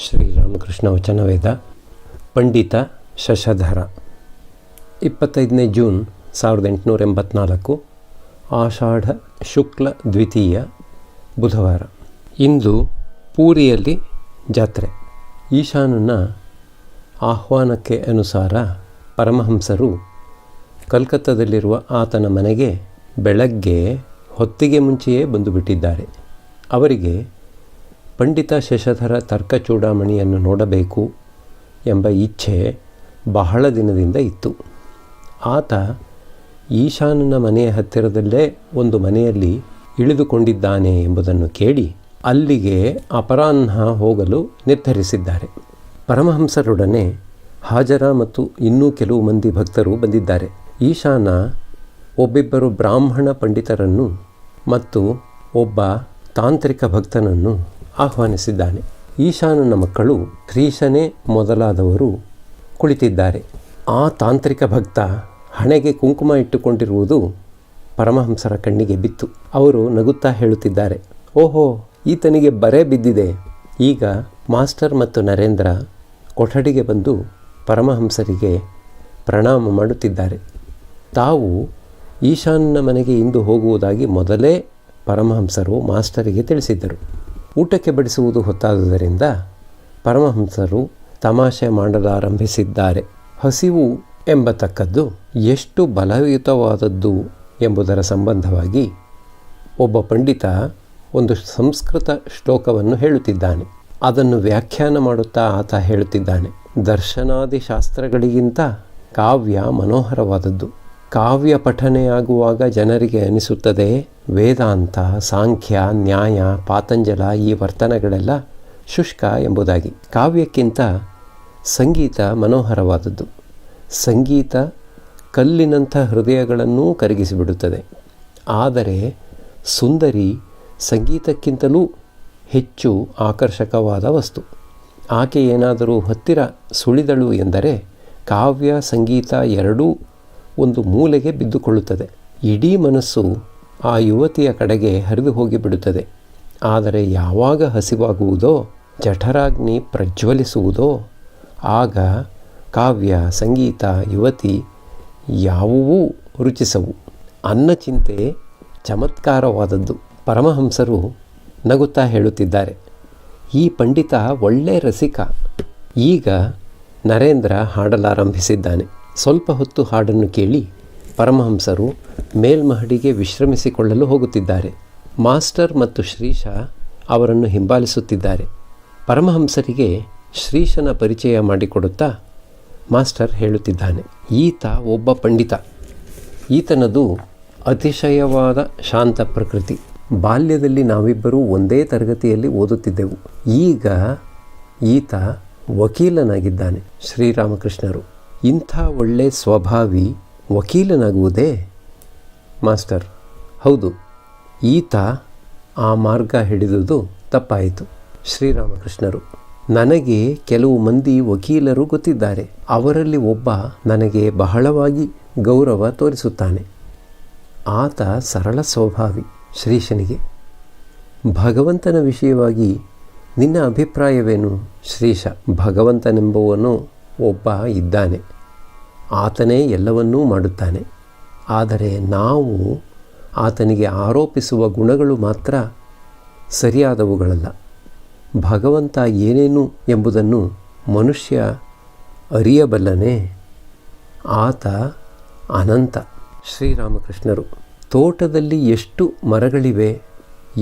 ಶ್ರೀರಾಮಕೃಷ್ಣ ವಚನವೇದ ಪಂಡಿತ ಶಶಧರ 25ನೇ June 1884 ಆಷಾಢ ಶುಕ್ಲ ದ್ವಿತೀಯ ಬುಧವಾರ. ಇಂದು ಪೂರಿಯಲ್ಲಿ ಜಾತ್ರೆ. ಈಶಾನನ ಆಹ್ವಾನಕ್ಕೆ ಅನುಸಾರ ಪರಮಹಂಸರು ಕಲ್ಕತ್ತಾದಲ್ಲಿರುವ ಆತನ ಮನೆಗೆ ಬೆಳಗ್ಗೆ ಹೊತ್ತಿಗೆ ಮುಂಚೆಯೇ ಬಂದು ಬಿಟ್ಟಿದ್ದಾರೆ. ಅವರಿಗೆ ಪಂಡಿತ ಶಶಧರ ತರ್ಕಚೂಡಾಮಣಿಯನ್ನು ನೋಡಬೇಕು ಎಂಬ ಇಚ್ಛೆ ಬಹಳ ದಿನದಿಂದ ಇತ್ತು. ಆತ ಈಶಾನನ ಮನೆಯ ಹತ್ತಿರದಲ್ಲೇ ಒಂದು ಮನೆಯಲ್ಲಿ ಇಳಿದುಕೊಂಡಿದ್ದಾನೆ ಎಂಬುದನ್ನು ಕೇಳಿ ಅಲ್ಲಿಗೆ ಅಪರಾಹ್ನ ಹೋಗಲು ನಿರ್ಧರಿಸಿದ್ದಾರೆ. ಪರಮಹಂಸರೊಡನೆ ಹಾಜರ ಮತ್ತು ಇನ್ನೂ ಕೆಲವು ಮಂದಿ ಭಕ್ತರು ಬಂದಿದ್ದಾರೆ. ಈಶಾನ ಒಬ್ಬಿಬ್ಬರು ಬ್ರಾಹ್ಮಣ ಪಂಡಿತರನ್ನು ಮತ್ತು ಒಬ್ಬ ತಾಂತ್ರಿಕ ಭಕ್ತನನ್ನು ಆಹ್ವಾನಿಸಿದ್ದಾನೆ. ಈಶಾನನ ಮಕ್ಕಳು ಶ್ರೀಶನೇ ಮೊದಲಾದವರು ಕುಳಿತಿದ್ದಾರೆ. ಆ ತಾಂತ್ರಿಕ ಭಕ್ತ ಹಣೆಗೆ ಕುಂಕುಮ ಇಟ್ಟುಕೊಂಡಿರುವುದು ಪರಮಹಂಸರ ಕಣ್ಣಿಗೆ ಬಿತ್ತು. ಅವರು ನಗುತ್ತಾ ಹೇಳುತ್ತಿದ್ದಾರೆ, ಓಹೋ, ಈತನಿಗೆ ಬರೆ ಬಿದ್ದಿದೆ. ಈಗ ಮಾಸ್ಟರ್ ಮತ್ತು ನರೇಂದ್ರ ಕೊಠಡಿಗೆ ಬಂದು ಪರಮಹಂಸರಿಗೆ ಪ್ರಣಾಮ ಮಾಡುತ್ತಿದ್ದಾರೆ. ತಾವು ಈಶಾನನ ಮನೆಗೆ ಇಂದು ಹೋಗುವುದಾಗಿ ಮೊದಲೇ ಪರಮಹಂಸರು ಮಾಸ್ಟರಿಗೆ ತಿಳಿಸಿದ್ದರು. ಊಟಕ್ಕೆ ಬಡಿಸುವುದು ಹೊತ್ತಾದುದರಿಂದ ಪರಮಹಂಸರು ತಮಾಷೆ ಮಾಡಲಾರಂಭಿಸಿದ್ದಾರೆ. ಹಸಿವು ಎಂಬತಕ್ಕದ್ದು ಎಷ್ಟು ಬಲಯುತವಾದದ್ದು ಎಂಬುದರ ಸಂಬಂಧವಾಗಿ ಒಬ್ಬ ಪಂಡಿತ ಒಂದು ಸಂಸ್ಕೃತ ಶ್ಲೋಕವನ್ನು ಹೇಳುತ್ತಿದ್ದಾನೆ. ಅದನ್ನು ವ್ಯಾಖ್ಯಾನ ಮಾಡುತ್ತಾ ಆತ ಹೇಳುತ್ತಿದ್ದಾನೆ, ದರ್ಶನಾದಿ ಶಾಸ್ತ್ರಗಳಿಗಿಂತ ಕಾವ್ಯ ಮನೋಹರವಾದದ್ದು. ಕಾವ್ಯ ಪಠನೆಯಾಗುವಾಗ ಜನರಿಗೆ ಅನಿಸುತ್ತದೆ ವೇದಾಂತ, ಸಾಂಖ್ಯ, ನ್ಯಾಯ, ಪಾತಂಜಲ ಈ ವರ್ತನೆಗಳೆಲ್ಲ ಶುಷ್ಕ ಎಂಬುದಾಗಿ. ಕಾವ್ಯಕ್ಕಿಂತ ಸಂಗೀತ ಮನೋಹರವಾದದ್ದು. ಸಂಗೀತ ಕಲ್ಲಿನಂಥ ಹೃದಯಗಳನ್ನೂ ಕರಗಿಸಿಬಿಡುತ್ತದೆ. ಆದರೆ ಸುಂದರಿ ಸಂಗೀತಕ್ಕಿಂತಲೂ ಹೆಚ್ಚು ಆಕರ್ಷಕವಾದ ವಸ್ತು. ಆಕೆ ಏನಾದರೂ ಹತ್ತಿರ ಸುಳಿದಳು ಎಂದರೆ ಕಾವ್ಯ ಸಂಗೀತ ಎರಡೂ ಒಂದು ಮೂಲೆಗೆ ಬಿದ್ದುಕೊಳ್ಳುತ್ತದೆ. ಇಡೀ ಮನಸ್ಸು ಆ ಯುವತಿಯ ಕಡೆಗೆ ಹರಿದು ಹೋಗಿಬಿಡುತ್ತದೆ. ಆದರೆ ಯಾವಾಗ ಹಸಿವಾಗುವುದೋ, ಜಠರಾಗ್ನಿ ಪ್ರಜ್ವಲಿಸುವುದೋ ಆಗ ಕಾವ್ಯ, ಸಂಗೀತ, ಯುವತಿ ಯಾವುವೂ ರುಚಿಸವು. ಅನ್ನಚಿಂತೆ ಚಮತ್ಕಾರವಾದದ್ದು. ಪರಮಹಂಸರು ನಗುತ್ತಾ ಹೇಳುತ್ತಿದ್ದಾರೆ, ಈ ಪಂಡಿತ ಒಳ್ಳೆ ರಸಿಕ. ಈಗ ನರೇಂದ್ರ ಹಾಡಲಾರಂಭಿಸಿದ್ದಾನೆ. ಸ್ವಲ್ಪ ಹೊತ್ತು ಹಾಡನ್ನು ಕೇಳಿ ಪರಮಹಂಸರು ಮೇಲ್ಮಹಡಿಗೆ ವಿಶ್ರಮಿಸಿಕೊಳ್ಳಲು ಹೋಗುತ್ತಿದ್ದಾರೆ. ಮಾಸ್ಟರ್ ಮತ್ತು ಶ್ರೀಶ ಅವರನ್ನು ಹಿಂಬಾಲಿಸುತ್ತಿದ್ದಾರೆ. ಪರಮಹಂಸರಿಗೆ ಶ್ರೀಶನ ಪರಿಚಯ ಮಾಡಿಕೊಡುತ್ತಾ ಮಾಸ್ಟರ್ ಹೇಳುತ್ತಿದ್ದಾನೆ, ಈತ ಒಬ್ಬ ಪಂಡಿತ. ಈತನದು ಅತಿಶಯವಾದ ಶಾಂತ ಪ್ರಕೃತಿ. ಬಾಲ್ಯದಲ್ಲಿ ನಾವಿಬ್ಬರೂ ಒಂದೇ ತರಗತಿಯಲ್ಲಿ ಓದುತ್ತಿದ್ದೆವು. ಈಗ ಈತ ವಕೀಲನಾಗಿದ್ದಾನೆ. ಶ್ರೀರಾಮಕೃಷ್ಣರು, ಇಂಥ ಒಳ್ಳೆ ಸ್ವಭಾವಿ ವಕೀಲನಾಗುವುದೇ? ಮಾಸ್ಟರ್, ಹೌದು, ಈತ ಆ ಮಾರ್ಗ ಹಿಡಿದುದು ತಪ್ಪಾಯಿತು. ಶ್ರೀರಾಮಕೃಷ್ಣರು, ನನಗೆ ಕೆಲವು ಮಂದಿ ವಕೀಲರು ಗೊತ್ತಿದ್ದಾರೆ. ಅವರಲ್ಲಿ ಒಬ್ಬ ನನಗೆ ಬಹಳವಾಗಿ ಗೌರವ ತೋರಿಸುತ್ತಾನೆ. ಆತ ಸರಳ ಸ್ವಭಾವಿ. ಶ್ರೀಶನಿಗೆ, ಭಗವಂತನ ವಿಷಯವಾಗಿ ನಿನ್ನ ಅಭಿಪ್ರಾಯವೇನು? ಶ್ರೀಶ, ಭಗವಂತನೆಂಬುವನು ಒಬ್ಬ ಇದ್ದಾನೆ. ಆತನೇ ಎಲ್ಲವನ್ನೂ ಮಾಡುತ್ತಾನೆ. ಆದರೆ ನಾವು ಆತನಿಗೆ ಆರೋಪಿಸುವ ಗುಣಗಳು ಮಾತ್ರ ಸರಿಯಾದವುಗಳಲ್ಲ. ಭಗವಂತ ಏನೇನು ಎಂಬುದನ್ನು ಮನುಷ್ಯ ಅರಿಯಬಲ್ಲನೆ? ಆತ ಅನಂತ. ಶ್ರೀರಾಮಕೃಷ್ಣರು, ತೋಟದಲ್ಲಿ ಎಷ್ಟು ಮರಗಳಿವೆ,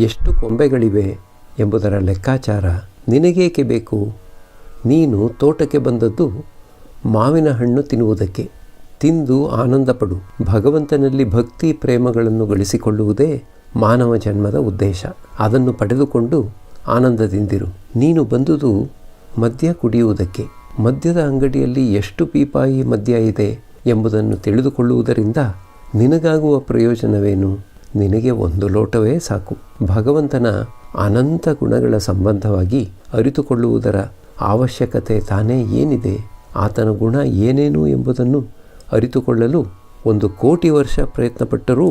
ಎಷ್ಟು ಕೊಂಬೆಗಳಿವೆ ಎಂಬುದರ ಲೆಕ್ಕಾಚಾರ ನಿನಗೇಕೆ ಬೇಕು? ನೀನು ತೋಟಕ್ಕೆ ಬಂದದ್ದು ಮಾವಿನ ಹಣ್ಣು ತಿನ್ನುವುದಕ್ಕೆ. ತಿಂದು ಆನಂದಪಡು. ಭಗವಂತನಲ್ಲಿ ಭಕ್ತಿ ಪ್ರೇಮಗಳನ್ನು ಗಳಿಸಿಕೊಳ್ಳುವುದೇ ಮಾನವ ಜನ್ಮದ ಉದ್ದೇಶ. ಅದನ್ನು ಪಡೆದುಕೊಂಡು ಆನಂದದಿಂದಿರು. ನೀನು ಬಂದುದು ಮದ್ಯ ಕುಡಿಯುವುದಕ್ಕೆ. ಮದ್ಯದ ಅಂಗಡಿಯಲ್ಲಿ ಎಷ್ಟು ಪೀಪಾಯಿ ಮದ್ಯ ಇದೆ ಎಂಬುದನ್ನು ತಿಳಿದುಕೊಳ್ಳುವುದರಿಂದ ನಿನಗಾಗುವ ಪ್ರಯೋಜನವೇನು? ನಿನಗೆ ಒಂದು ಲೋಟವೇ ಸಾಕು. ಭಗವಂತನ ಅನಂತ ಗುಣಗಳ ಸಂಬಂಧವಾಗಿ ಅರಿತುಕೊಳ್ಳುವುದರ ಅವಶ್ಯಕತೆ ತಾನೇ ಏನಿದೆ? ಆತನ ಗುಣ ಏನೇನು ಎಂಬುದನ್ನು ಅರಿತುಕೊಳ್ಳಲು 1,000,000 ವರ್ಷ ಪ್ರಯತ್ನಪಟ್ಟರೂ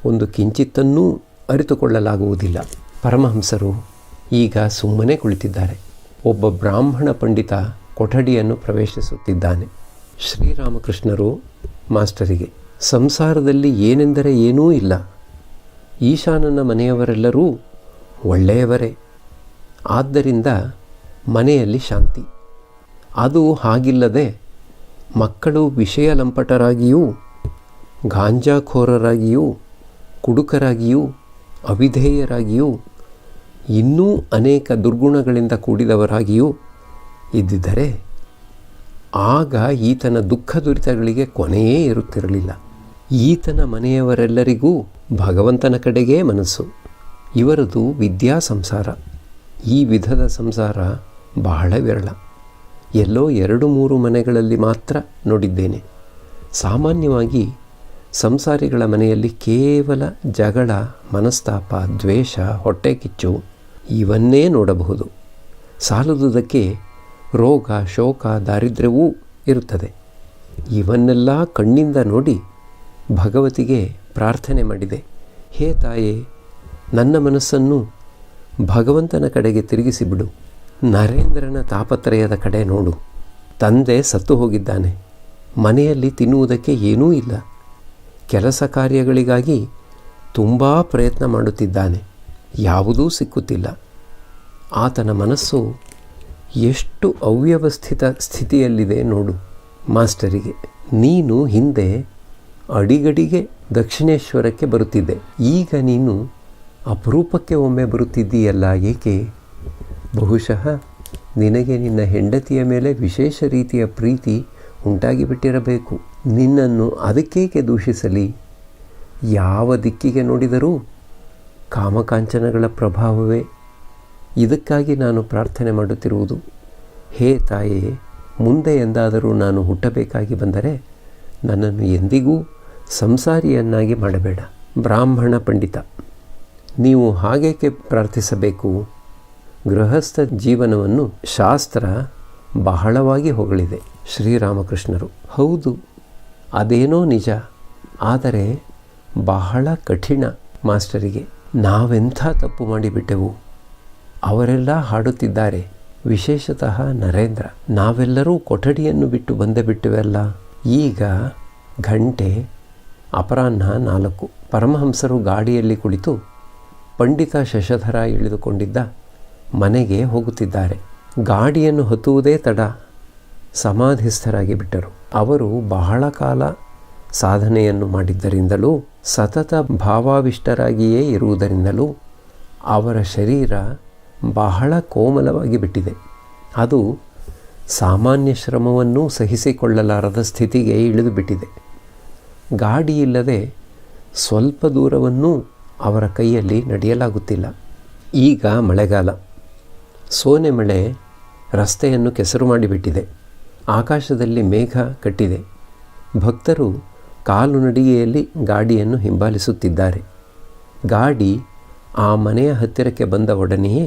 ಒಂದು ಕಿಂಚಿತ್ತನ್ನೂ ಅರಿತುಕೊಳ್ಳಲಾಗುವುದಿಲ್ಲ. ಪರಮಹಂಸರು ಈಗ ಸುಮ್ಮನೆ ಕುಳಿತಿದ್ದಾರೆ. ಒಬ್ಬ ಬ್ರಾಹ್ಮಣ ಪಂಡಿತ ಕೊಠಡಿಯನ್ನು ಪ್ರವೇಶಿಸುತ್ತಿದ್ದಾನೆ. ಶ್ರೀರಾಮಕೃಷ್ಣರು ಮಾಸ್ಟರಿಗೆ, ಸಂಸಾರದಲ್ಲಿ ಏನೆಂದರೆ ಏನೂ ಇಲ್ಲ. ಈಶಾನನ ಮನೆಯವರೆಲ್ಲರೂ ಒಳ್ಳೆಯವರೇ. ಆದ್ದರಿಂದ ಮನೆಯಲ್ಲಿ ಶಾಂತಿ. ಅದು ಹಾಗಿಲ್ಲದೆ ಮಕ್ಕಳು ವಿಷಯ ಲಂಪಟರಾಗಿಯೂ, ಗಾಂಜಾಖೋರರಾಗಿಯೂ, ಕುಡುಕರಾಗಿಯೂ, ಅವಿಧೇಯರಾಗಿಯೂ, ಇನ್ನೂ ಅನೇಕ ದುರ್ಗುಣಗಳಿಂದ ಕೂಡಿದವರಾಗಿಯೂ ಇದ್ದಿದ್ದರೆ ಆಗ ಈತನ ದುಃಖ ದುರಿತಗಳಿಗೆ ಕೊನೆಯೇ ಇರುತ್ತಿರಲಿಲ್ಲ. ಈತನ ಮನೆಯವರೆಲ್ಲರಿಗೂ ಭಗವಂತನ ಕಡೆಗೇ ಮನಸ್ಸು. ಇವರದು ವಿದ್ಯಾ ಸಂಸಾರ. ಈ ವಿಧದ ಸಂಸಾರ ಬಹಳ ವಿರಳ. ಎಲ್ಲೋ 2-3 ಮನೆಗಳಲ್ಲಿ ಮಾತ್ರ ನೋಡಿದ್ದೇನೆ. ಸಾಮಾನ್ಯವಾಗಿ ಸಂಸಾರಿಗಳ ಮನೆಯಲ್ಲಿ ಕೇವಲ ಜಗಳ, ಮನಸ್ತಾಪ, ದ್ವೇಷ, ಹೊಟ್ಟೆ ಕಿಚ್ಚು ಇವನ್ನೇ ನೋಡಬಹುದು. ಸಾಲದುದಕ್ಕೆ ರೋಗ, ಶೋಕ, ದಾರಿದ್ರ್ಯವೂ ಇರುತ್ತದೆ. ಇವನ್ನೆಲ್ಲ ಕಣ್ಣಿಂದ ನೋಡಿ ಭಗವತಿಗೆ ಪ್ರಾರ್ಥನೆ ಮಾಡಿದೆ. ಹೇ ತಾಯೇ, ನನ್ನ ಮನಸ್ಸನ್ನು ಭಗವಂತನ ಕಡೆಗೆ ತಿರುಗಿಸಿಬಿಡು. ನರೇಂದ್ರನ ತಾಪತ್ರಯದ ಕಡೆ ನೋಡು. ತಂದೆ ಸತ್ತು ಹೋಗಿದ್ದಾನೆ. ಮನೆಯಲ್ಲಿ ತಿನ್ನುವುದಕ್ಕೆ ಏನೂ ಇಲ್ಲ. ಕೆಲಸ ಕಾರ್ಯಗಳಿಗಾಗಿ ತುಂಬ ಪ್ರಯತ್ನ ಮಾಡುತ್ತಿದ್ದಾನೆ. ಯಾವುದೂ ಸಿಕ್ಕುತ್ತಿಲ್ಲ. ಆತನ ಮನಸ್ಸು ಎಷ್ಟು ಅವ್ಯವಸ್ಥಿತ ಸ್ಥಿತಿಯಲ್ಲಿದೆ ನೋಡು. ಮಾಸ್ಟರಿಗೆ, ನೀನು ಹಿಂದೆ ಅಡಿಗಡಿಗೆ ದಕ್ಷಿಣೇಶ್ವರಕ್ಕೆ ಬರುತ್ತಿದ್ದೆ. ಈಗ ನೀನು ಅಪರೂಪಕ್ಕೆ ಒಮ್ಮೆ ಬರುತ್ತಿದ್ದೀಯಲ್ಲ, ಏಕೆ? ಬಹುಶಃ ನಿನಗೆ ನಿನ್ನ ಹೆಂಡತಿಯ ಮೇಲೆ ವಿಶೇಷ ರೀತಿಯ ಪ್ರೀತಿ ಉಂಟಾಗಿಬಿಟ್ಟಿರಬೇಕು. ನಿನ್ನನ್ನು ಅದಕ್ಕೇಕೆ ದೂಷಿಸಲಿ? ಯಾವ ದಿಕ್ಕಿಗೆ ನೋಡಿದರೂ ಕಾಮಕಾಂಚನಗಳ ಪ್ರಭಾವವೇ. ಇದಕ್ಕಾಗಿ ನಾನು ಪ್ರಾರ್ಥನೆ ಮಾಡುತ್ತಿರುವುದು. ಹೇ ತಾಯೇ, ಮುಂದೆ ಎಂದಾದರೂ ನಾನು ಹುಟ್ಟಬೇಕಾಗಿ ಬಂದರೆ ನನ್ನನ್ನು ಎಂದಿಗೂ ಸಂಸಾರಿಯನ್ನಾಗಿ ಮಾಡಬೇಡ. ಬ್ರಾಹ್ಮಣ ಪಂಡಿತ, ನೀವು ಹಾಗೇಕೆ ಪ್ರಾರ್ಥಿಸಬೇಕು? ಗೃಹಸ್ಥ ಜೀವನವನ್ನು ಶಾಸ್ತ್ರ ಬಹಳವಾಗಿ ಹೊಗಳಿದೆ. ಶ್ರೀರಾಮಕೃಷ್ಣರು, ಹೌದು, ಅದೇನೋ ನಿಜ. ಆದರೆ ಬಹಳ ಕಠಿಣ. ಮಾಸ್ಟರಿಗೆ, ನಾವೆಂಥ ತಪ್ಪು ಮಾಡಿಬಿಟ್ಟೆವು. ಅವರೆಲ್ಲ ಹಾಡುತ್ತಿದ್ದಾರೆ, ವಿಶೇಷತಃ ನರೇಂದ್ರ. ನಾವೆಲ್ಲರೂ ಕೊಠಡಿಯನ್ನು ಬಿಟ್ಟು ಬಂದೇ ಬಿಟ್ಟೆವಲ್ಲ. ಈಗ ಗಂಟೆ ಅಪರಾಹ್ನ 4. ಪರಮಹಂಸರು ಗಾಡಿಯಲ್ಲಿ ಕುಳಿತು ಪಂಡಿತ ಶಶಧರ ಇಳಿದುಕೊಂಡಿದ್ದ ಮನೆಗೆ ಹೋಗುತ್ತಿದ್ದಾರೆ. ಗಾಡಿಯನ್ನು ಹತ್ತುವುದೇ ತಡ ಸಮಾಧಿಸ್ಥರಾಗಿ ಬಿಟ್ಟರು. ಅವರು ಬಹಳ ಕಾಲ ಸಾಧನೆಯನ್ನು ಮಾಡಿದ್ದರಿಂದಲೂ ಸತತ ಭಾವಾವಿಷ್ಟರಾಗಿಯೇ ಇರುವುದರಿಂದಲೂ ಅವರ ಶರೀರ ಬಹಳ ಕೋಮಲವಾಗಿ ಬಿಟ್ಟಿದೆ. ಅದು ಸಾಮಾನ್ಯ ಶ್ರಮವನ್ನೂ ಸಹಿಸಿಕೊಳ್ಳಲಾರದ ಸ್ಥಿತಿಗೆ ಇಳಿದು ಬಿಟ್ಟಿದೆ. ಗಾಡಿ ಇಲ್ಲದೆ ಸ್ವಲ್ಪ ದೂರವನ್ನೂ ಅವರ ಕೈಯಲ್ಲಿ ನಡೆಯಲಾಗುತ್ತಿಲ್ಲ. ಈಗ ಮಳೆಗಾಲ. ಸೋನೆ ಮಳೆ ರಸ್ತೆಯನ್ನು ಕೆಸರು ಮಾಡಿಬಿಟ್ಟಿದೆ. ಆಕಾಶದಲ್ಲಿ ಮೇಘ ಕಟ್ಟಿದೆ. ಭಕ್ತರು ಕಾಲು ನಡಿಗೆಯಲ್ಲಿ ಗಾಡಿಯನ್ನು ಹಿಂಬಾಲಿಸುತ್ತಿದ್ದಾರೆ. ಗಾಡಿ ಆ ಮನೆಯ ಹತ್ತಿರಕ್ಕೆ ಬಂದ ಒಡನೆಯೇ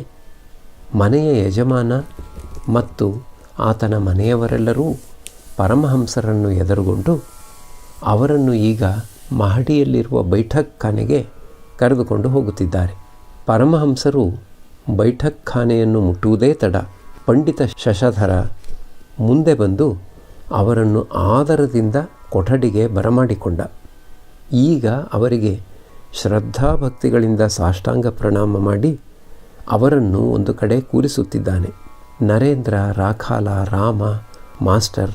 ಮನೆಯ ಯಜಮಾನ ಮತ್ತು ಆತನ ಮನೆಯವರೆಲ್ಲರೂ ಪರಮಹಂಸರನ್ನು ಎದುರುಗೊಂಡು ಅವರನ್ನು ಈಗ ಮಹಡಿಯಲ್ಲಿರುವ ಬೈಠಕ್ ಖಾನೆಗೆ ಕರೆದುಕೊಂಡು ಹೋಗುತ್ತಿದ್ದಾರೆ. ಪರಮಹಂಸರು ಬೈಠಕ್ ಖಾನೆಯನ್ನು ಮುಟ್ಟುವುದೇ ತಡ ಪಂಡಿತ ಶಶಧರ ಮುಂದೆ ಬಂದು ಅವರನ್ನು ಆದರದಿಂದ ಕೊಠಡಿಗೆ ಬರಮಾಡಿಕೊಂಡ. ಈಗ ಅವರಿಗೆ ಶ್ರದ್ಧಾಭಕ್ತಿಗಳಿಂದ ಸಾಷ್ಟಾಂಗ ಪ್ರಣಾಮ ಮಾಡಿ ಅವರನ್ನು ಒಂದು ಕಡೆ ಕೂರಿಸುತ್ತಿದ್ದಾನೆ. ನರೇಂದ್ರ, ರಾಖಾಲ, ರಾಮ, ಮಾಸ್ಟರ್,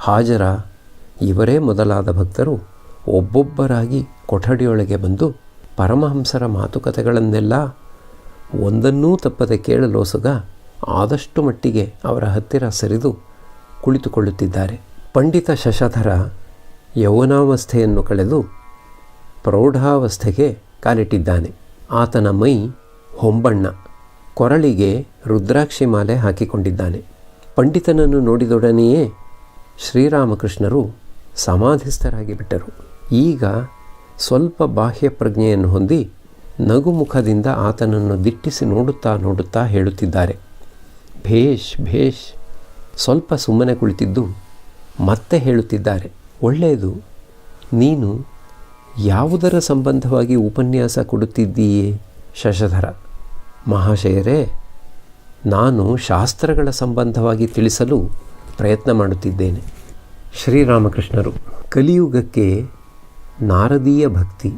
ಹಾಜರ ಇವರೇ ಮೊದಲಾದ ಭಕ್ತರು ಒಬ್ಬೊಬ್ಬರಾಗಿ ಕೊಠಡಿಯೊಳಗೆ ಬಂದು ಪರಮಹಂಸರ ಮಾತುಕತೆಗಳನ್ನೆಲ್ಲ ಒಂದನ್ನೂ ತಪ್ಪದೆ ಕೇಳಲೋಸುಗ ಆದಷ್ಟು ಮಟ್ಟಿಗೆ ಅವರ ಹತ್ತಿರ ಸರಿದು ಕುಳಿತುಕೊಳ್ಳುತ್ತಿದ್ದಾರೆ. ಪಂಡಿತ ಶಶಧರ ಯೌವನಾವಸ್ಥೆಯನ್ನು ಕಳೆದು ಪ್ರೌಢಾವಸ್ಥೆಗೆ ಕಾಲಿಟ್ಟಿದ್ದಾನೆ. ಆತನ ಮೈ ಹೊಂಬಣ್ಣ, ಕೊರಳಿಗೆ ರುದ್ರಾಕ್ಷಿ ಮಾಲೆ ಹಾಕಿಕೊಂಡಿದ್ದಾನೆ. ಪಂಡಿತನನ್ನು ನೋಡಿದೊಡನೆಯೇ ಶ್ರೀರಾಮಕೃಷ್ಣರು ಸಮಾಧಿಸ್ಥರಾಗಿ ಬಿಟ್ಟರು. ಈಗ ಸ್ವಲ್ಪ ಬಾಹ್ಯ ಪ್ರಜ್ಞೆಯನ್ನು ಹೊಂದಿ ನಗುಮುಖದಿಂದ ಆತನನ್ನು ದಿಟ್ಟಿಸಿ ನೋಡುತ್ತಾ ಹೇಳುತ್ತಿದ್ದಾರೆ, ಭೇಷ್ ಭೇಷ್. ಸ್ವಲ್ಪ ಸುಮ್ಮನೆ ಕುಳಿತಿದ್ದು ಮತ್ತೆ ಹೇಳುತ್ತಿದ್ದಾರೆ, ಒಳ್ಳೆಯದು. ನೀನು ಯಾವುದರ ಸಂಬಂಧವಾಗಿ ಉಪನ್ಯಾಸ ಕೊಡುತ್ತಿದ್ದೀಯೇ? ಶಶಧರ, ಮಹಾಶಯರೇ, ನಾನು ಶಾಸ್ತ್ರಗಳ ಸಂಬಂಧವಾಗಿ ತಿಳಿಸಲು ಪ್ರಯತ್ನ ಮಾಡುತ್ತಿದ್ದೇನೆ. ಶ್ರೀರಾಮಕೃಷ್ಣರು: ಕಲಿಯುಗಕ್ಕೆ ನಾರದೀಯ ಭಕ್ತಿ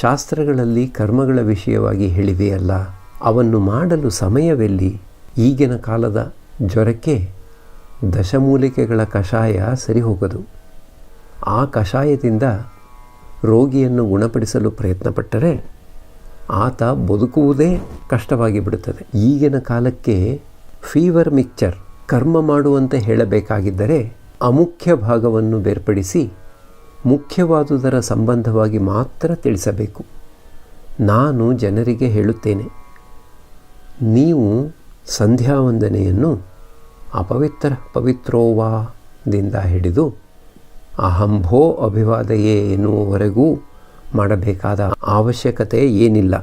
ಶಾಸ್ತ್ರಗಳಲ್ಲಿ ಕರ್ಮಗಳ ವಿಷಯವಾಗಿ ಹೇಳಿದೆಯಲ್ಲ, ಅವನ್ನು ಮಾಡಲು ಸಮಯವೆಲ್ಲಿ? ಈಗಿನ ಕಾಲದ ಜ್ವರಕ್ಕೆ ದಶಮೂಲಿಕೆಗಳ ಕಷಾಯ ಸರಿ ಹೋಗದು. ಆ ಕಷಾಯದಿಂದ ರೋಗಿಯನ್ನು ಗುಣಪಡಿಸಲು ಪ್ರಯತ್ನಪಟ್ಟರೆ ಆತ ಬದುಕುವುದೇ ಕಷ್ಟವಾಗಿ ಬಿಡುತ್ತದೆ. ಈಗಿನ ಕಾಲಕ್ಕೆ ಫೀವರ್ ಮಿಕ್ಚರ್ ಕರ್ಮ ಮಾಡುವಂತೆ ಹೇಳಬೇಕಾಗಿದ್ದರೆ ಅಮುಖ್ಯ ಭಾಗವನ್ನು ಬೇರ್ಪಡಿಸಿ ಮುಖ್ಯವಾದುದರ ಸಂಬಂಧವಾಗಿ ಮಾತ್ರ ತಿಳಿಸಬೇಕು. ನಾನು ಜನರಿಗೆ ಹೇಳುತ್ತೇನೆ, ನೀವು ಸಂಧ್ಯಾವಂದನೆಯನ್ನು ಅಪವಿತ್ರ ಪವಿತ್ರೋವಾ ದಿಂದ ಹಿಡಿದು ಅಹಂಭೋ ಅಭಿವಾದಯೇ ಎನ್ನುವವರೆಗೂ ಮಾಡಬೇಕಾದ ಅವಶ್ಯಕತೆ ಏನಿಲ್ಲ.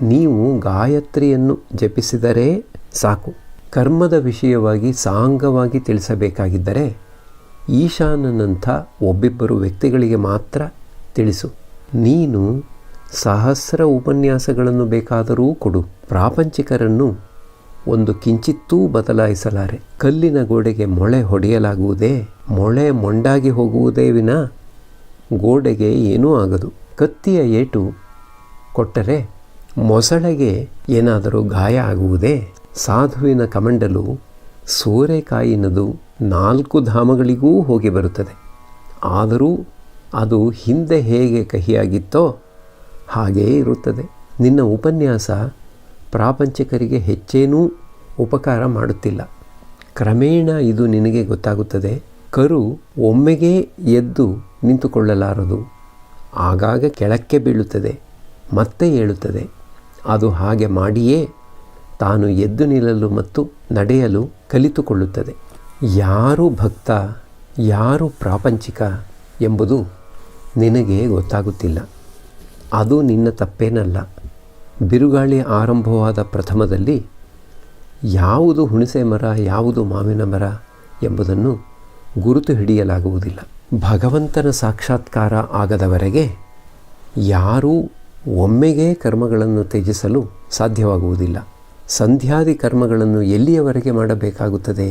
ನೀವು ಗಾಯತ್ರಿಯನ್ನು ಜಪಿಸಿದರೆ ಸಾಕು. ಕರ್ಮದ ವಿಷಯವಾಗಿ ಸಾಂಗವಾಗಿ ತಿಳಿಸಬೇಕಾಗಿದ್ದರೆ ಈಶಾನನಂಥ ಒಬ್ಬಿಬ್ಬರು ವ್ಯಕ್ತಿಗಳಿಗೆ ಮಾತ್ರ ತಿಳಿಸು. ನೀನು ಸಹಸ್ರ ಉಪನ್ಯಾಸಗಳನ್ನು ಬೇಕಾದರೂ ಕೊಡು, ಪ್ರಾಪಂಚಿಕರನ್ನು ಒಂದು ಕಿಂಚಿತ್ತೂ ಬದಲಾಯಿಸಲಾರೆ. ಕಲ್ಲಿನ ಗೋಡೆಗೆ ಮೊಳೆ ಹೊಡೆಯಲಾಗುವುದೇ? ಮೊಳೆ ಮೊಂಡಾಗಿ ಹೋಗುವುದೇ ವಿನ ಗೋಡೆಗೆ ಏನೂ ಆಗದು. ಕತ್ತಿಯ ಏಟು ಕೊಟ್ಟರೆ ಮೊಸಳೆಗೆ ಏನಾದರೂ ಗಾಯ ಆಗುವುದೇ? ಸಾಧುವಿನ ಕಮಂಡಲು ಸೋರೆಕಾಯಿನದು 4 ಧಾಮಗಳಿಗೂ ಹೋಗಿ ಬರುತ್ತದೆ. ಆದರೂ ಅದು ಹಿಂದೆ ಹೇಗೆ ಕಹಿಯಾಗಿತ್ತೋ ಹಾಗೇ ಇರುತ್ತದೆ. ನಿನ್ನ ಉಪನ್ಯಾಸ ಪ್ರಾಪಂಚಿಕರಿಗೆ ಹೆಚ್ಚೇನೂ ಉಪಕಾರ ಮಾಡುತ್ತಿಲ್ಲ. ಕ್ರಮೇಣ ಇದು ನಿನಗೆ ಗೊತ್ತಾಗುತ್ತದೆ. ಕರು ಒಮ್ಮೆಗೇ ಎದ್ದು ನಿಂತುಕೊಳ್ಳಲಾರದು. ಆಗಾಗ ಕೆಳಕ್ಕೆ ಬೀಳುತ್ತದೆ, ಮತ್ತೆ ಏಳುತ್ತದೆ. ಅದು ಹಾಗೆ ಮಾಡಿಯೇ ತಾನು ಎದ್ದು ನಿಲ್ಲಲು ಮತ್ತು ನಡೆಯಲು ಕಲಿತುಕೊಳ್ಳುತ್ತದೆ. ಯಾರು ಭಕ್ತ, ಯಾರು ಪ್ರಾಪಂಚಿಕ ಎಂಬುದು ನಿನಗೆ ಗೊತ್ತಾಗುತ್ತಿಲ್ಲ. ಅದು ನಿನ್ನ ತಪ್ಪೇನಲ್ಲ. ಬಿರುಗಾಳಿ ಆರಂಭವಾದ ಪ್ರಥಮದಲ್ಲಿ ಯಾವುದು ಹುಣಸೆ ಮರ, ಯಾವುದು ಮಾವಿನ ಮರ ಎಂಬುದನ್ನು ಗುರುತು ಹಿಡಿಯಲಾಗುವುದಿಲ್ಲ. ಭಗವಂತನ ಸಾಕ್ಷಾತ್ಕಾರ ಆಗದವರೆಗೆ ಯಾರೂ ಒಮ್ಮೆಗೇ ಕರ್ಮಗಳನ್ನು ತ್ಯಜಿಸಲು ಸಾಧ್ಯವಾಗುವುದಿಲ್ಲ. ಸಂಧ್ಯಾದಿ ಕರ್ಮಗಳನ್ನು ಎಲ್ಲಿಯವರೆಗೆ ಮಾಡಬೇಕಾಗುತ್ತದೆ?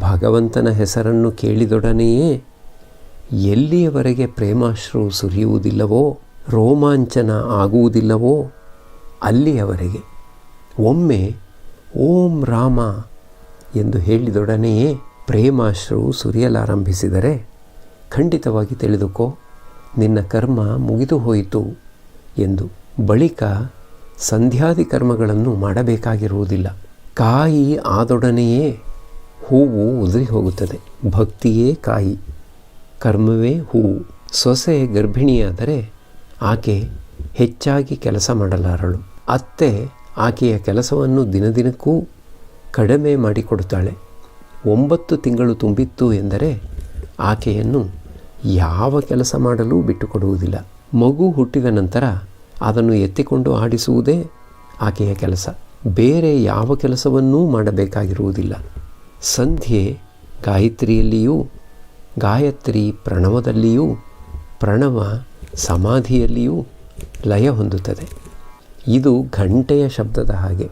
ಭಗವಂತನ ಹೆಸರನ್ನು ಕೇಳಿದೊಡನೆಯೇ ಎಲ್ಲಿಯವರೆಗೆ ಪ್ರೇಮಾಶ್ರು ಸುರಿಯುವುದಿಲ್ಲವೋ, ರೋಮಾಂಚನ ಆಗುವುದಿಲ್ಲವೋ ಅಲ್ಲಿಯವರೆಗೆ. ಒಮ್ಮೆ ಓಂ ರಾಮ ಎಂದು ಹೇಳಿದೊಡನೆಯೇ ಪ್ರೇಮಾಶ್ರು ಸುರಿಯಲಾರಂಭಿಸಿದರೆ ಖಂಡಿತವಾಗಿ ತಿಳಿದುಕೋ, ನಿನ್ನ ಕರ್ಮ ಮುಗಿದು ಹೋಯಿತು ಎಂದು. ಬಳಿಕ ಸಂಧ್ಯಾದಿ ಕರ್ಮಗಳನ್ನು ಮಾಡಬೇಕಾಗಿರುವುದಿಲ್ಲ. ಕಾಯಿ ಆದೊಡನೆಯೇ ಹೂವು ಉದುರಿ ಹೋಗುತ್ತದೆ. ಭಕ್ತಿಯೇ ಕಾಯಿ, ಕರ್ಮವೇ ಹೂವು. ಸೊಸೆ ಗರ್ಭಿಣಿಯಾದರೆ ಆಕೆ ಹೆಚ್ಚಾಗಿ ಕೆಲಸ ಮಾಡಲಾರಳು. ಅತ್ತೆ ಆಕೆಯ ಕೆಲಸವನ್ನು ದಿನದಿನಕ್ಕೂ ಕಡಿಮೆ ಮಾಡಿಕೊಡುತ್ತಾಳೆ. 9 ತಿಂಗಳು ತುಂಬಿತ್ತು ಎಂದರೆ ಆಕೆಯನ್ನು ಯಾವ ಕೆಲಸ ಮಾಡಲು ಬಿಟ್ಟುಕೊಡುವುದಿಲ್ಲ. ಮಗು ಹುಟ್ಟಿದ ನಂತರ ಅದನ್ನು ಎತ್ತಿಕೊಂಡು ಆಡಿಸುವುದೇ ಆಕೆಯ ಕೆಲಸ. ಬೇರೆ ಯಾವ ಕೆಲಸವನ್ನೂ ಮಾಡಬೇಕಾಗಿರುವುದಿಲ್ಲ. ಸಂಧ್ಯೆ ಗಾಯತ್ರಿಯಲ್ಲಿಯೂ, ಗಾಯತ್ರಿ ಪ್ರಣವದಲ್ಲಿಯೂ, ಪ್ರಣವ ಸಮಾಧಿಯಲ್ಲಿಯೂ ಲಯ ಹೊಂದುತ್ತದೆ. ಇದು ಘಂಟೆಯ ಶಬ್ದದ ಹಾಗೆ.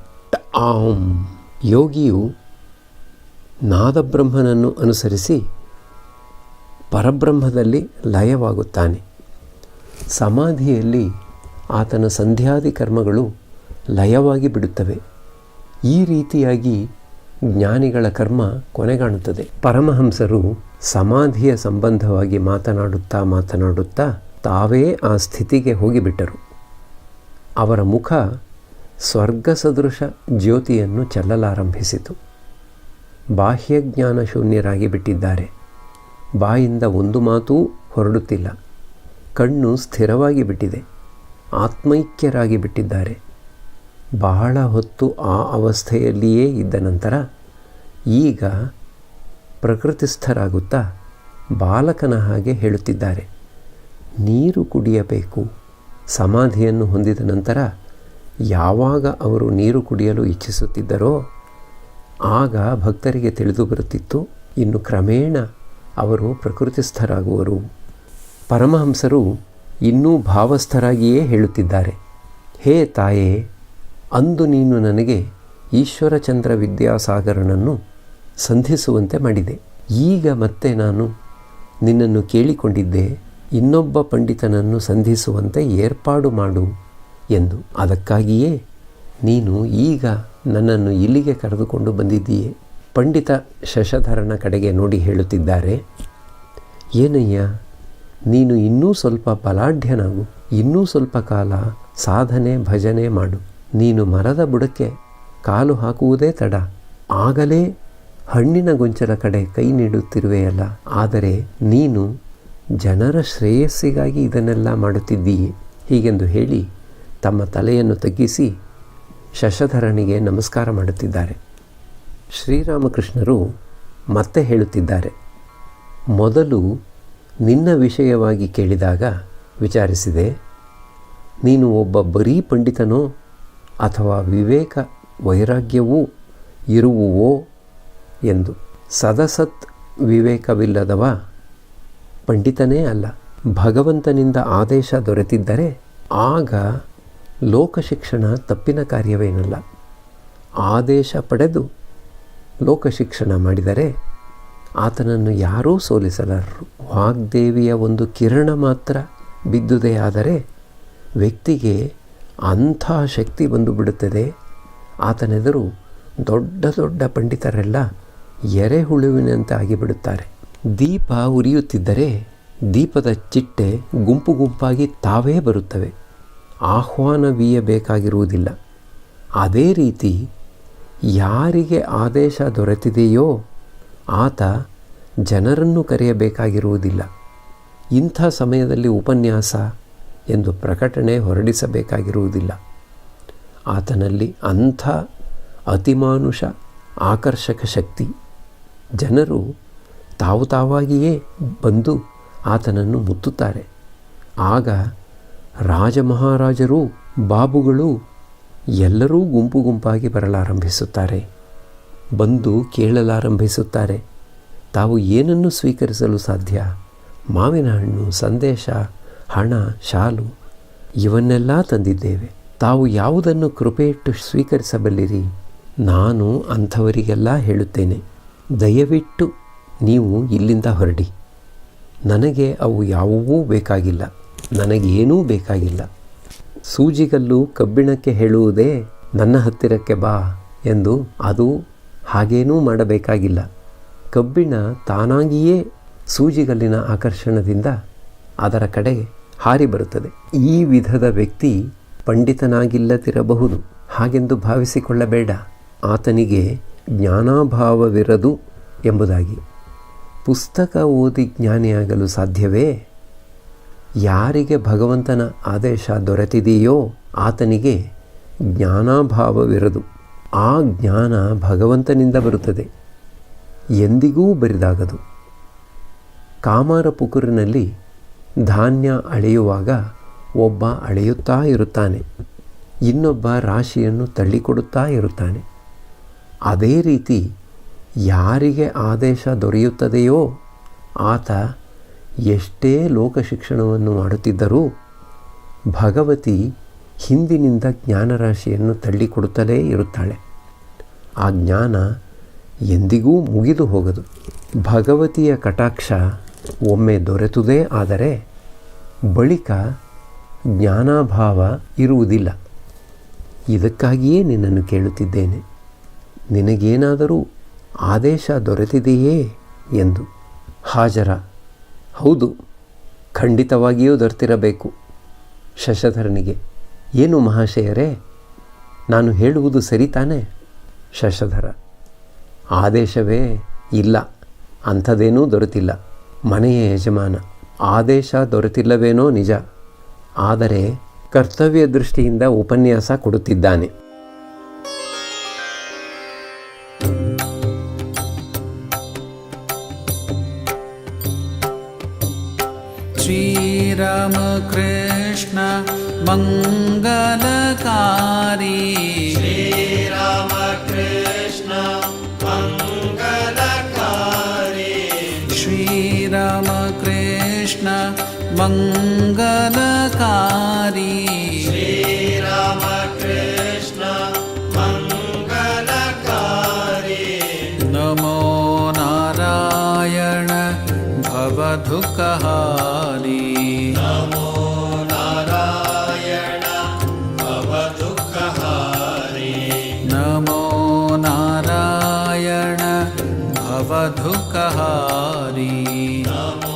ಆಂ. ಯೋಗಿಯು ನಾದಬ್ರಹ್ಮನನ್ನು ಅನುಸರಿಸಿ ಪರಬ್ರಹ್ಮದಲ್ಲಿ ಲಯವಾಗುತ್ತಾನೆ. ಸಮಾಧಿಯಲ್ಲಿ ಆತನ ಸಂಧ್ಯಾದಿ ಕರ್ಮಗಳು ಲಯವಾಗಿ ಬಿಡುತ್ತವೆ. ಈ ರೀತಿಯಾಗಿ ಜ್ಞಾನಿಗಳ ಕರ್ಮ ಕೊನೆಗಾಣುತ್ತದೆ. ಪರಮಹಂಸರು ಸಮಾಧಿಯ ಸಂಬಂಧವಾಗಿ ಮಾತನಾಡುತ್ತಾ ತಾವೇ ಆ ಸ್ಥಿತಿಗೆ ಹೋಗಿಬಿಟ್ಟರು. ಅವರ ಮುಖ ಸ್ವರ್ಗ ಸದೃಶ ಜ್ಯೋತಿಯನ್ನು ಚೆಲ್ಲಲಾರಂಭಿಸಿತು. ಬಾಹ್ಯಜ್ಞಾನ ಶೂನ್ಯರಾಗಿ ಬಿಟ್ಟಿದ್ದಾರೆ. ಬಾಯಿಂದ ಒಂದು ಮಾತೂ ಹೊರಡುತ್ತಿಲ್ಲ. ಕಣ್ಣು ಸ್ಥಿರವಾಗಿ ಬಿಟ್ಟಿದೆ. ಆತ್ಮೈಕ್ಯರಾಗಿ ಬಿಟ್ಟಿದ್ದಾರೆ. ಬಹಳ ಹೊತ್ತು ಆ ಅವಸ್ಥೆಯಲ್ಲಿಯೇ ಇದ್ದ ನಂತರ ಈಗ ಪ್ರಕೃತಿಸ್ಥರಾಗುತ್ತಾ ಬಾಲಕನ ಹಾಗೆ ಹೇಳುತ್ತಿದ್ದಾರೆ. ನೀರು ಕುಡಿಯಬೇಕು. ಸಮಾಧಿಯನ್ನು ಹೊಂದಿದ ನಂತರ ಯಾವಾಗ ಅವರು ನೀರು ಕುಡಿಯಲು ಇಚ್ಛಿಸುತ್ತಿದ್ದರೋ ಆಗ ಭಕ್ತರಿಗೆ ತಿಳಿದು ಬರುತ್ತಿತ್ತು, ಇನ್ನು ಕ್ರಮೇಣ ಅವರು ಪ್ರಕೃತಿಸ್ಥರಾಗುವರು. ಪರಮಹಂಸರು ಇನ್ನೂ ಭಾವಸ್ಥರಾಗಿಯೇ ಹೇಳುತ್ತಿದ್ದಾರೆ. ಹೇ ತಾಯೇ, ಅಂದು ನೀನು ನನಗೆ ಈಶ್ವರಚಂದ್ರ ವಿದ್ಯಾಸಾಗರನನ್ನು ಸಂಧಿಸುವಂತೆ ಮಾಡಿದೆ. ಈಗ ಮತ್ತೆ ನಾನು ನಿನ್ನನ್ನು ಕೇಳಿಕೊಂಡಿದ್ದೆ, ಇನ್ನೊಬ್ಬ ಪಂಡಿತನನ್ನು ಸಂಧಿಸುವಂತೆ ಏರ್ಪಾಡು ಮಾಡು ಎಂದು. ಅದಕ್ಕಾಗಿಯೇ ನೀನು ಈಗ ನನ್ನನ್ನು ಇಲ್ಲಿಗೆ ಕರೆದುಕೊಂಡು ಬಂದಿದ್ದೀಯೆ. ಪಂಡಿತ ಶಶಧರನ ಕಡೆಗೆ ನೋಡಿ ಹೇಳುತ್ತಿದ್ದಾರೆ, ಏನಯ್ಯ, ನೀನು ಇನ್ನೂ ಸ್ವಲ್ಪ ಬಲಾಢ್ಯನಾಗು, ಇನ್ನೂ ಸ್ವಲ್ಪ ಕಾಲ ಸಾಧನೆ ಭಜನೆ ಮಾಡು. ನೀನು ಮರದ ಬುಡಕ್ಕೆ ಕಾಲು ಹಾಕುವುದೇ ತಡ, ಆಗಲೇ ಹಣ್ಣಿನ ಗೊಂಚಲ ಕಡೆ ಕೈ ನೀಡುತ್ತಿರುವೆಯಲ್ಲ. ಆದರೆ ನೀನು ಜನರ ಶ್ರೇಯಸ್ಸಿಗಾಗಿ ಇದನ್ನೆಲ್ಲ ಮಾಡುತ್ತಿದ್ದೀಯೆ. ಹೀಗೆಂದು ಹೇಳಿ ತಮ್ಮ ತಲೆಯನ್ನು ತಗ್ಗಿಸಿ ಶಶಧರನಿಗೆ ನಮಸ್ಕಾರ ಮಾಡುತ್ತಿದ್ದಾರೆ. ಶ್ರೀರಾಮಕೃಷ್ಣರು ಮತ್ತೆ ಹೇಳುತ್ತಿದ್ದಾರೆ, ಮೊದಲು ನಿನ್ನ ವಿಷಯವಾಗಿ ಕೇಳಿದಾಗ ವಿಚಾರಿಸಿದೆ, ನೀನು ಒಬ್ಬ ಬರೀ ಪಂಡಿತನೋ ಅಥವಾ ವಿವೇಕ ವೈರಾಗ್ಯವೂ ಇರುವುವೋ ಎಂದು. ಸದಸತ್ ವಿವೇಕವಿಲ್ಲದವ ಪಂಡಿತನೇ ಅಲ್ಲ. ಭಗವಂತನಿಂದ ಆದೇಶ ದೊರೆತಿದ್ದರೆ ಆಗ ಲೋಕಶಿಕ್ಷಣ ತಪ್ಪಿನ ಕಾರ್ಯವೇನಲ್ಲ. ಆದೇಶ ಪಡೆದು ಲೋಕಶಿಕ್ಷಣ ಮಾಡಿದರೆ ಆತನನ್ನು ಯಾರೂ ಸೋಲಿಸಲಾರರು. ವಾಗ್ದೇವಿಯ ಒಂದು ಕಿರಣ ಮಾತ್ರ ಬಿದ್ದುದೇ ಆದರೆ ವ್ಯಕ್ತಿಗೆ ಅಂಥ ಶಕ್ತಿ ಬಂದು ಬಿಡುತ್ತದೆ. ಆತನೆದುರು ದೊಡ್ಡ ದೊಡ್ಡ ಪಂಡಿತರೆಲ್ಲ ಎರೆಹುಳುವಿನಂತೆ ಆಗಿಬಿಡುತ್ತಾರೆ. ದೀಪ ಉರಿಯುತ್ತಿದ್ದರೆ ದೀಪದ ಚಿಟ್ಟೆ ಗುಂಪು ಗುಂಪಾಗಿ ತಾವೇ ಬರುತ್ತವೆ, ಆಹ್ವಾನವೀಯಬೇಕಾಗಿರುವುದಿಲ್ಲ. ಅದೇ ರೀತಿ ಯಾರಿಗೆ ಆದೇಶ ದೊರೆತಿದೆಯೋ ಆತ ಜನರನ್ನು ಕರೆಯಬೇಕಾಗಿರುವುದಿಲ್ಲ. ಇಂಥ ಸಮಯದಲ್ಲಿ ಉಪನ್ಯಾಸ ಎಂದು ಪ್ರಕಟಣೆ ಹೊರಡಿಸಬೇಕಾಗಿರುವುದಿಲ್ಲ. ಆತನಲ್ಲಿ ಅಂಥ ಅತಿಮಾನುಷ ಆಕರ್ಷಕ ಶಕ್ತಿ. ಜನರು ತಾವಾಗಿಯೇ ಬಂದು ಆತನನ್ನು ಮುತ್ತುತ್ತಾರೆ. ಆಗ ರಾಜಮಹಾರಾಜರು ಬಾಬುಗಳು ಎಲ್ಲರೂ ಗುಂಪು ಗುಂಪಾಗಿ ಬರಲಾರಂಭಿಸುತ್ತಾರೆ. ಬಂದು ಕೇಳಲಾರಂಭಿಸುತ್ತಾರೆ, ತಾವು ಏನನ್ನು ಸ್ವೀಕರಿಸಲು ಸಾಧ್ಯ? ಮಾವಿನ ಹಣ್ಣು, ಸಂದೇಶ, ಹಣ, ಶಾಲು ಇವನ್ನೆಲ್ಲ ತಂದಿದ್ದೇವೆ. ತಾವು ಯಾವುದನ್ನು ಕೃಪೆಯಿಟ್ಟು ಸ್ವೀಕರಿಸಬಲ್ಲಿರಿ? ನಾನು ಅಂಥವರಿಗೆಲ್ಲ ಹೇಳುತ್ತೇನೆ, ದಯವಿಟ್ಟು ನೀವು ಇಲ್ಲಿಂದ ಹೊರಡಿ. ನನಗೆ ಅವು ಯಾವುವೂ ಬೇಕಾಗಿಲ್ಲ, ನನಗೇನೂ ಬೇಕಾಗಿಲ್ಲ. ಸೂಜಿಗಲ್ಲು ಕಬ್ಬಿಣಕ್ಕೆ ಹೇಳುವುದೇ ನನ್ನ ಹತ್ತಿರಕ್ಕೆ ಬಾ ಎಂದು. ಅದು ಹಾಗೇನೂ ಮಾಡಬೇಕಾಗಿಲ್ಲ. ಕಬ್ಬಿಣ ತಾನಾಗಿಯೇ ಸೂಜಿಗಲ್ಲಿನ ಆಕರ್ಷಣದಿಂದ ಅದರ ಕಡೆಗೆ ಹಾರಿ ಬರುತ್ತದೆ. ಈ ವಿಧದ ವ್ಯಕ್ತಿ ಪಂಡಿತನಾಗಿಲ್ಲದಿರಬಹುದು, ಹಾಗೆಂದು ಭಾವಿಸಿಕೊಳ್ಳಬೇಡ. ಆತನಿಗೆ ಜ್ಞಾನಾಭಾವವಿರದು ಎಂಬುದಾಗಿ. ಪುಸ್ತಕ ಓದಿ ಜ್ಞಾನಿಯಾಗಲು ಸಾಧ್ಯವೇ? ಯಾರಿಗೆ ಭಗವಂತನ ಆದೇಶ ದೊರೆತಿದೆಯೋ ಆತನಿಗೆ ಜ್ಞಾನಾಭಾವವಿರದು. ಆ ಜ್ಞಾನ ಭಗವಂತನಿಂದ ಬರುತ್ತದೆ, ಎಂದಿಗೂ ಬರಿದಾಗದು. ಕಾಮಾರ ಪುಕುರಿನಲ್ಲಿ ಧಾನ್ಯ ಅಳೆಯುವಾಗ ಒಬ್ಬ ಅಳೆಯುತ್ತಾ ಇರುತ್ತಾನೆ, ಇನ್ನೊಬ್ಬ ರಾಶಿಯನ್ನು ತಳ್ಳಿಕೊಡುತ್ತಾ ಇರುತ್ತಾನೆ. ಅದೇ ರೀತಿ ಯಾರಿಗೆ ಆದೇಶ ದೊರೆಯುತ್ತದೆಯೋ ಆತ ಎಷ್ಟೇ ಲೋಕಶಿಕ್ಷಣವನ್ನು ಮಾಡುತ್ತಿದ್ದರೂ ಭಗವತಿ ಹಿಂದಿನಿಂದ ಜ್ಞಾನರಾಶಿಯನ್ನು ತಳ್ಳಿಕೊಡುತ್ತಲೇ ಇರುತ್ತಾಳೆ. ಆ ಜ್ಞಾನ ಎಂದಿಗೂ ಮುಗಿದು ಹೋಗದು. ಭಗವತಿಯ ಕಟಾಕ್ಷ ಒಮ್ಮೆ ದೊರೆತುದೇ ಆದರೆ ಬಳಿಕ ಜ್ಞಾನಾಭಾವ ಇರುವುದಿಲ್ಲ. ಇದಕ್ಕಾಗಿಯೇ ನಿನ್ನನ್ನು ಕೇಳುತ್ತಿದ್ದೇನೆ, ನಿನಗೇನಾದರೂ ಆದೇಶ ದೊರೆತಿದೆಯೇ ಎಂದು. ಹಾಜರ: ಹೌದು, ಖಂಡಿತವಾಗಿಯೂ ದೊರೆತಿರಬೇಕು. ಶಶಧರನಿಗೆ: ಏನು ಮಹಾಶಯರೇ, ನಾನು ಹೇಳುವುದು ಸರಿ ತಾನೇ? ಶಶಧರ: ಆದೇಶವೇ ಇಲ್ಲ, ಅಂಥದ್ದೇನೂ ದೊರೆತಿಲ್ಲ. ಮನೆಯ ಯಜಮಾನ: ಆದೇಶ ದೊರೆತಿಲ್ಲವೇನೋ ನಿಜ, ಆದರೆ ಕರ್ತವ್ಯ ದೃಷ್ಟಿಯಿಂದ ಉಪನ್ಯಾಸ ಕೊಡುತ್ತಿದ್ದಾನೆ. ಶ್ರೀರಾಮ ಕೃಷ್ಣ ಮಂಗಲಕಾರಿ, ಶ್ರೀರಾಮ ಕೃಷ್ಣ ಮಂಗಲಕಾರಿ, ಶ್ರೀರಾಮ ಕೃಷ್ಣ ಮಂಗಲಕಾರಿ, ಶ್ರೀರಾಮ ಕೃಷ್ಣ ಮಂಗಲಕಾರಿ. भवदुःखहारी नमो नारायण भवदुःखहारी नमो नारायण भवदुःखहारी नमो